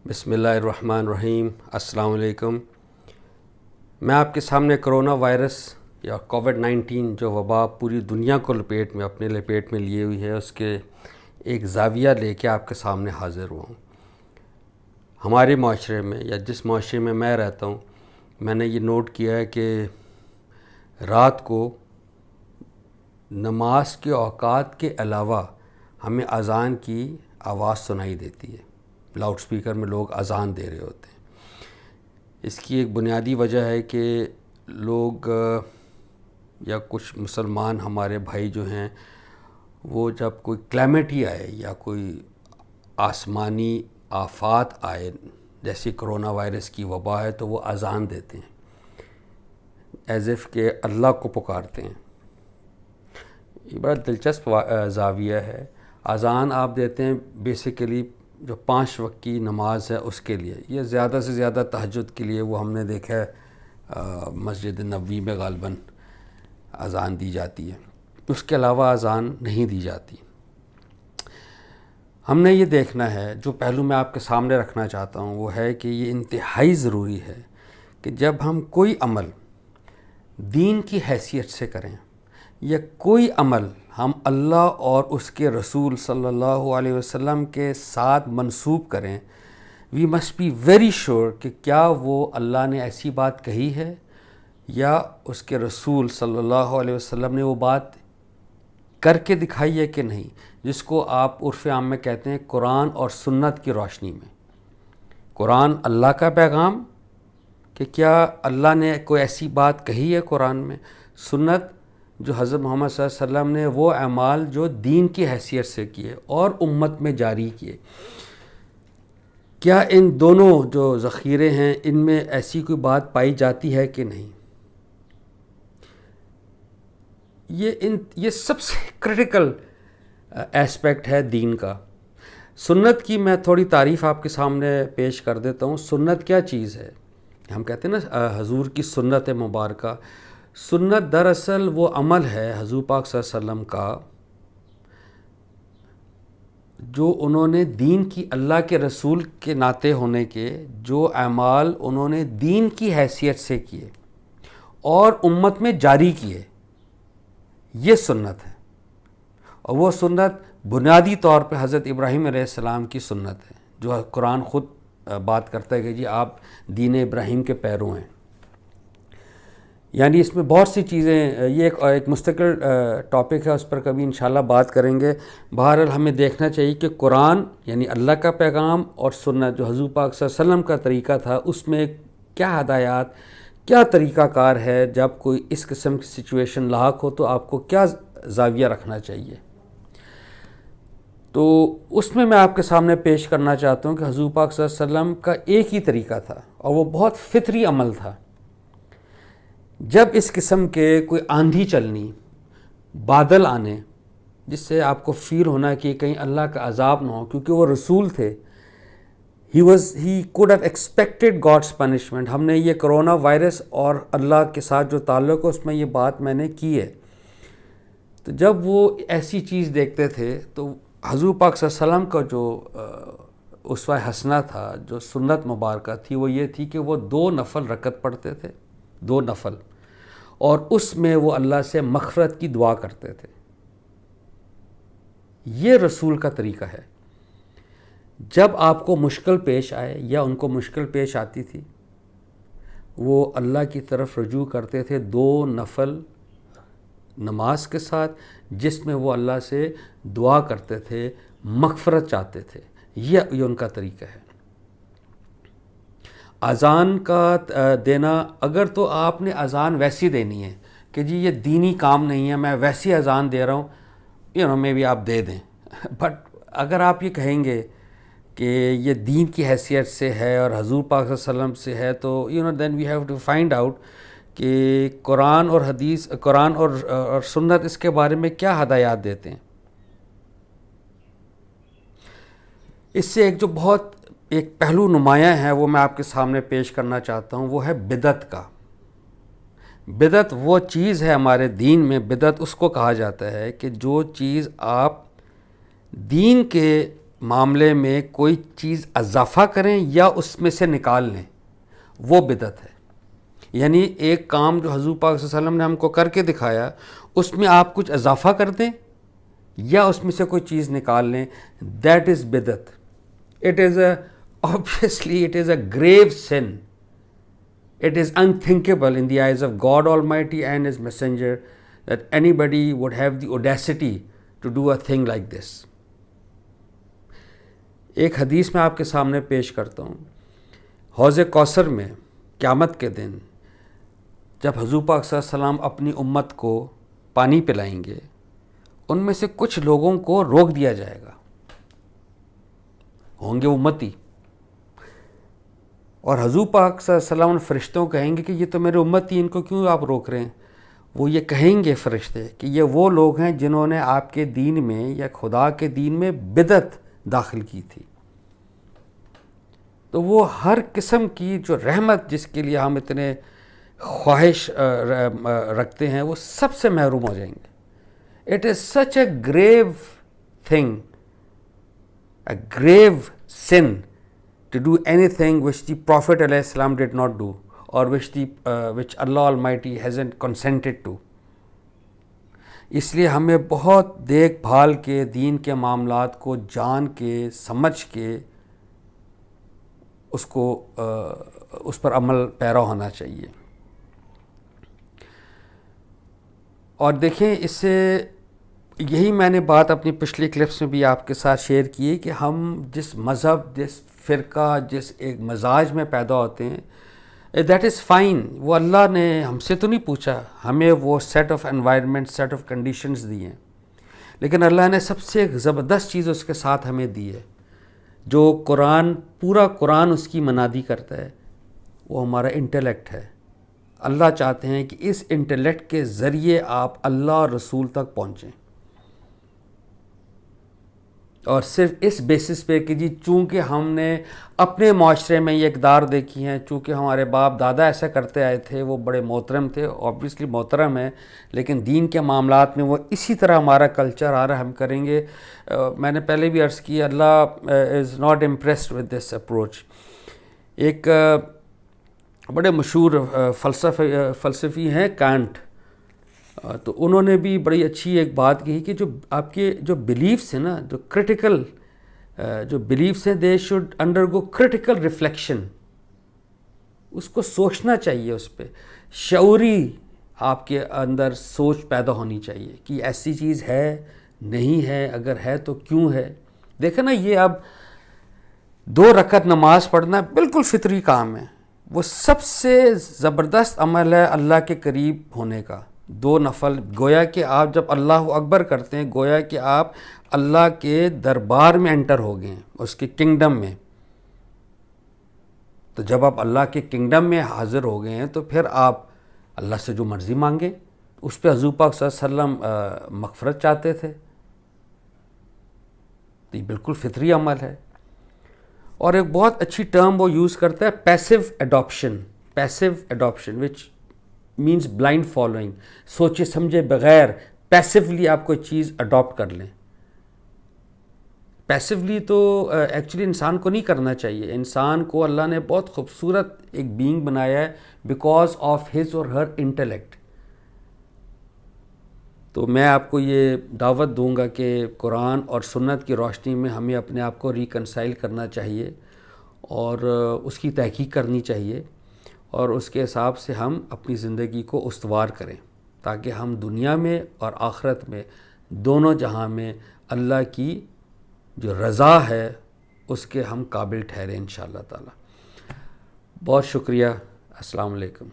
بسم اللہ الرحمن الرحیم۔ السلام علیکم۔ میں آپ کے سامنے کرونا وائرس یا کووڈ-19 جو وبا پوری دنیا کو اپنے لپیٹ میں لیے ہوئی ہے، اس کے ایک زاویہ لے کے آپ کے سامنے حاضر ہوا ہوں۔ ہمارے معاشرے میں یا جس معاشرے میں میں رہتا ہوں، میں نے یہ نوٹ کیا ہے کہ رات کو نماز کے اوقات کے علاوہ ہمیں اذان کی آواز سنائی دیتی ہے۔ لاؤڈ سپیکر میں لوگ اذان دے رہے ہوتے ہیں۔ اس کی ایک بنیادی وجہ ہے کہ لوگ یا کچھ مسلمان ہمارے بھائی جو ہیں، وہ جب کوئی کلیمٹی آئے یا کوئی آسمانی آفات آئے، جیسے کرونا وائرس کی وبا ہے، تو وہ اذان دیتے ہیں، ایز اف کہ اللہ کو پکارتے ہیں۔ یہ بڑا دلچسپ زاویہ ہے۔ اذان آپ دیتے ہیں بیسیکلی جو 5 وقت کی نماز ہے اس کے لیے، یہ زیادہ سے زیادہ تہجد کے لیے وہ ہم نے دیکھا ہے مسجد نبوی میں غالباً اذان دی جاتی ہے، اس کے علاوہ اذان نہیں دی جاتی۔ ہم نے یہ دیکھنا ہے، جو پہلو میں آپ کے سامنے رکھنا چاہتا ہوں وہ ہے کہ یہ انتہائی ضروری ہے کہ جب ہم کوئی عمل دین کی حیثیت سے کریں یا کوئی عمل ہم اللہ اور اس کے رسول صلی اللہ علیہ وسلم کے ساتھ منسوب کریں، we must be very sure کہ کیا وہ اللہ نے ایسی بات کہی ہے یا اس کے رسول صلی اللہ علیہ وسلم نے وہ بات کر کے دکھائی ہے کہ نہیں، جس کو آپ عرف عام میں کہتے ہیں قرآن اور سنت کی روشنی میں۔ قرآن اللہ کا پیغام کہ کیا اللہ نے کوئی ایسی بات کہی ہے قرآن میں، سنت جو حضرت محمد صلی اللہ علیہ وسلم نے وہ اعمال جو دین کی حیثیت سے کیے اور امت میں جاری کیے، کیا ان دونوں جو ذخیرے ہیں ان میں ایسی کوئی بات پائی جاتی ہے کہ نہیں۔ یہ سب سے کرٹیکل ایسپیکٹ ہے دین کا۔ سنت کی میں تھوڑی تعریف آپ کے سامنے پیش کر دیتا ہوں۔ سنت کیا چیز ہے؟ ہم کہتے ہیں نا حضور کی سنت مبارکہ۔ سنت دراصل وہ عمل ہے حضور پاک صلی اللہ علیہ وسلم کا جو انہوں نے دین کی، اللہ کے رسول کے ناطے ہونے کے جو اعمال انہوں نے دین کی حیثیت سے کیے اور امت میں جاری کیے، یہ سنت ہے۔ اور وہ سنت بنیادی طور پہ حضرت ابراہیم علیہ السلام کی سنت ہے، جو قرآن خود بات کرتا ہے کہ جی آپ دین ابراہیم کے پیرو ہیں۔ یعنی اس میں بہت سی چیزیں، یہ ایک مستقل ٹاپک ہے، اس پر کبھی انشاءاللہ بات کریں گے۔ بہرحال ہمیں دیکھنا چاہیے کہ قرآن یعنی اللہ کا پیغام اور سنت جو حضور پاک صلی اللہ علیہ وسلم کا طریقہ تھا، اس میں کیا ہدایات، کیا طریقہ کار ہے، جب کوئی اس قسم کی سچویشن لاحق ہو تو آپ کو کیا زاویہ رکھنا چاہیے۔ تو اس میں آپ کے سامنے پیش کرنا چاہتا ہوں کہ حضور پاک صلی اللہ علیہ وسلم کا ایک ہی طریقہ تھا اور وہ بہت فطری عمل تھا۔ جب اس قسم کے کوئی آندھی چلنی، بادل آنے، جس سے آپ کو فیل ہونا کہ کہیں اللہ کا عذاب نہ ہو، کیونکہ وہ رسول تھے، he could have expected God's punishment۔ ہم نے یہ کرونا وائرس اور اللہ کے ساتھ جو تعلق ہے اس میں یہ بات میں نے کی ہے۔ تو جب وہ ایسی چیز دیکھتے تھے تو حضور پاک صلی اللہ علیہ وسلم کا جو اسوہ حسنہ تھا، جو سنت مبارکہ تھی، وہ یہ تھی کہ وہ 2 نفل رکعت پڑھتے تھے، 2 نفل، اور اس میں وہ اللہ سے مغفرت کی دعا کرتے تھے۔ یہ رسول کا طریقہ ہے۔ جب آپ کو مشکل پیش آئے یا ان کو مشکل پیش آتی تھی، وہ اللہ کی طرف رجوع کرتے تھے 2 نفل نماز کے ساتھ، جس میں وہ اللہ سے دعا کرتے تھے، مغفرت چاہتے تھے۔ یہ ان کا طریقہ ہے۔ اذان کا دینا، اگر تو آپ نے اذان ویسی دینی ہے کہ جی یہ دینی کام نہیں ہے، میں ویسی اذان دے رہا ہوں، میں بھی آپ دے دیں۔ بٹ اگر آپ یہ کہیں گے کہ یہ دین کی حیثیت سے ہے اور حضور پاک صلی اللہ علیہ وسلم سے ہے، تو then we have to find out کہ قرآن اور حدیث، قرآن اور سنت اس کے بارے میں کیا ہدایات دیتے ہیں۔ اس سے ایک جو بہت ایک پہلو نمایاں ہے وہ میں آپ کے سامنے پیش کرنا چاہتا ہوں، وہ ہے بدعت کا۔ بدعت وہ چیز ہے ہمارے دین میں، بدعت اس کو کہا جاتا ہے کہ جو چیز آپ دین کے معاملے میں کوئی چیز اضافہ کریں یا اس میں سے نکال لیں، وہ بدعت ہے۔ یعنی ایک کام جو حضور پاک صلی اللہ علیہ وسلم نے ہم کو کر کے دکھایا، اس میں آپ کچھ اضافہ کر دیں یا اس میں سے کوئی چیز نکال لیں، دیٹ از بدعت۔ It is a obviously it is a grave sin. It is unthinkable in the eyes of God Almighty and His Messenger that anybody would have the audacity to do a thing like this. ایک حدیث میں آپ کے سامنے پیش کرتا ہوں۔ حوض کوثر میں قیامت کے دن جب حضور پاک صلی اللہ علیہ وسلم اپنی امت کو پانی پلائیں گے، ان میں سے کچھ لوگوں کو روک دیا جائے گا، ہوں گے امتی، اور حضور پاک صلی اللہ علیہ وسلم فرشتوں کہیں گے کہ یہ تو میرے امتی، ان کو کیوں آپ روک رہے ہیں؟ وہ یہ کہیں گے فرشتے کہ یہ وہ لوگ ہیں جنہوں نے آپ کے دین میں یا خدا کے دین میں بدعت داخل کی تھی۔ تو وہ ہر قسم کی جو رحمت جس کے لیے ہم اتنے خواہش رکھتے ہیں، وہ سب سے محروم ہو جائیں گے۔ It is such a grave thing, a grave sin to do anything which the Prophet ﷺ did not do or which Allah Almighty hasn't consented to. اس لیے ہمیں بہت دیکھ بھال کے دین کے معاملات کو جان کے سمجھ کے اس پر عمل پیرا ہونا چاہیے۔ اور دیکھیں، اس سے یہی میں نے بات اپنی پچھلی کلپس میں بھی آپ کے ساتھ شیئر کی ہے کہ ہم جس مذہب، جس فرقہ، جس ایک مزاج میں پیدا ہوتے ہیں، دیٹ از فائن۔ وہ اللہ نے ہم سے تو نہیں پوچھا، ہمیں وہ set of environment, set of conditions دی ہیں، لیکن اللہ نے سب سے ایک زبردست چیز اس کے ساتھ ہمیں دی ہے، جو قرآن، پورا قرآن اس کی منادی کرتا ہے، وہ ہمارا انٹلیکٹ ہے۔ اللہ چاہتے ہیں کہ اس انٹلیکٹ کے ذریعے آپ اللہ اور رسول تک پہنچیں، اور صرف اس بیسس پہ کہ جی چونکہ ہم نے اپنے معاشرے میں یہ اقدار دیکھی ہیں، چونکہ ہمارے باپ دادا ایسا کرتے آئے تھے، وہ بڑے محترم تھے، اوبویسلی محترم ہیں، لیکن دین کے معاملات میں وہ اسی طرح ہمارا کلچر آ رہا ہے، ہم کریں گے۔ میں نے پہلے بھی عرض کی، اللہ is not impressed with this approach. ایک بڑے مشہور فلسفی ہیں کانٹ، تو انہوں نے بھی بڑی اچھی ایک بات کہی کہ جو آپ کے جو بلیفس ہیں نا، جو کرٹیکل جو بلیفس ہیں، they should undergo critical reflection. اس کو سوچنا چاہیے، اس پہ شعوری آپ کے اندر سوچ پیدا ہونی چاہیے کہ ایسی چیز ہے، نہیں ہے، اگر ہے تو کیوں ہے۔ دیکھیں نا، یہ اب 2 رکعت نماز پڑھنا بالکل فطری کام ہے، وہ سب سے زبردست عمل ہے اللہ کے قریب ہونے کا۔ 2 نفل، گویا کہ آپ جب اللہ اکبر کرتے ہیں، گویا کہ آپ اللہ کے دربار میں انٹر ہو گئے ہیں، اس کے کنگڈم میں۔ تو جب آپ اللہ کے کنگڈم میں حاضر ہو گئے ہیں، تو پھر آپ اللہ سے جو مرضی مانگیں۔ اس پہ حضور پاک صلی اللہ علیہ وسلم مغفرت چاہتے تھے، تو یہ بالکل فطری عمل ہے۔ اور ایک بہت اچھی ٹرم وہ یوز کرتا ہے، passive adaptation, passive adaptation which means blind following, سوچے سمجھے بغیر پیسولی آپ کوئی چیز اڈاپٹ کر لیں۔ پیسولی تو ایکچولی انسان کو نہیں کرنا چاہیے، انسان کو اللہ نے بہت خوبصورت ایک بینگ بنایا ہے because of his or Hare intellect. تو میں آپ کو یہ دعوت دوں گا کہ قرآن اور سنت کی روشنی میں ہمیں اپنے آپ کو ریکنسائل کرنا چاہیے اور اس کی تحقیق کرنی چاہیے، اور اس کے حساب سے ہم اپنی زندگی کو استوار کریں، تاکہ ہم دنیا میں اور آخرت میں دونوں جہاں میں اللہ کی جو رضا ہے اس کے ہم قابل ٹھہریں انشاءاللہ تعالی۔ بہت شکریہ، السلام علیکم۔